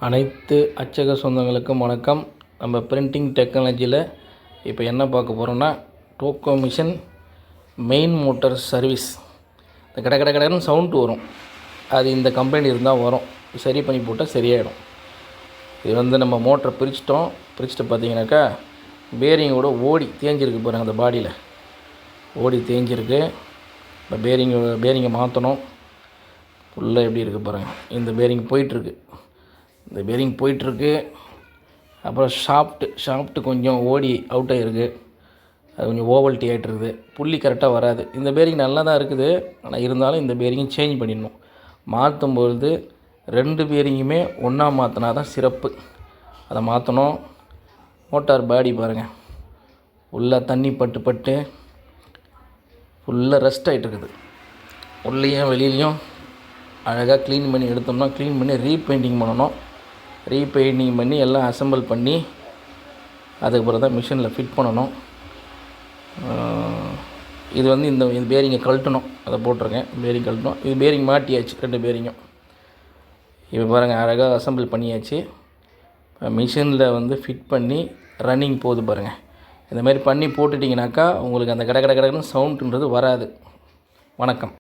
அனைத்து அச்சக சொந்தங்களுக்கும் வணக்கம். நம்ம பிரிண்டிங் டெக்னாலஜியில் இப்போ என்ன பார்க்க போகிறோன்னா, Togo machine main motor service. இந்த கடன்னு சவுண்டு வரும், அது இந்த கம்பெனி இருந்தால் வரும். சரி பண்ணி போட்டால் சரியாயிடும். இது நம்ம மோட்டரை பிரிச்சுட்டு பார்த்தீங்கன்னாக்கா, பேரிங்கோட ஓடி தேஞ்சிருக்கு பாருங்கள். அந்த பாடியில் ஓடி தேஞ்சிருக்கு. இப்போ பேரிங்கை மாற்றணும். ஃபுல்லாக எப்படி இருக்குது பாருங்கள். இந்த பேரிங் போயிட்டுருக்கு. அப்புறம் ஷாஃப்ட்டு கொஞ்சம் ஓடி அவுட் ஆகிருக்கு. அது கொஞ்சம் ஓவல்ட்டி ஆகிட்டுருக்குது. புள்ளி கரெக்டாக வராது. இந்த பேரிங் நல்லா தான் இருக்குது, ஆனால் இருந்தாலும் இந்த பேரிங்கை சேஞ்ச் பண்ணிடணும். மாற்றும்பொழுது 2 பேரிங்குமே ஒன்றா மாற்றினா தான் சிறப்பு. அதை மாற்றணும். மோட்டார் பாடி பாருங்கள், ஃபுல்லாக தண்ணி பட்டு ஃபுல்லாக ரெஸ்ட் ஆகிட்டுருக்குது. உள்ளேயும் வெளியிலையும் அழகாக க்ளீன் பண்ணி எடுத்தோம்னா, க்ளீன் பண்ணி ரீபெயிண்டிங் பண்ணணும். ரீபெயிண்டிங் பண்ணி எல்லாம் அசெம்பிள் பண்ணி அதுக்கப்புறம் தான் மிஷினில் ஃபிட் பண்ணணும். இது இந்த பேரிங்கை கழட்டணும். அதை போட்டிருக்கேன். பேரிங் கழட்டணும். இது பேரிங் மாட்டியாச்சு, 2 பேரிங்கும். இப்போ பாருங்கள், அழகாக அசெம்பிள் பண்ணியாச்சு. மிஷினில் ஃபிட் பண்ணி ரன்னிங் போகுது பாருங்கள். இந்த மாதிரி பண்ணி போட்டுட்டிங்கனாக்கா உங்களுக்கு அந்த கடன்னு சவுண்டுன்றது வராது. வணக்கம்.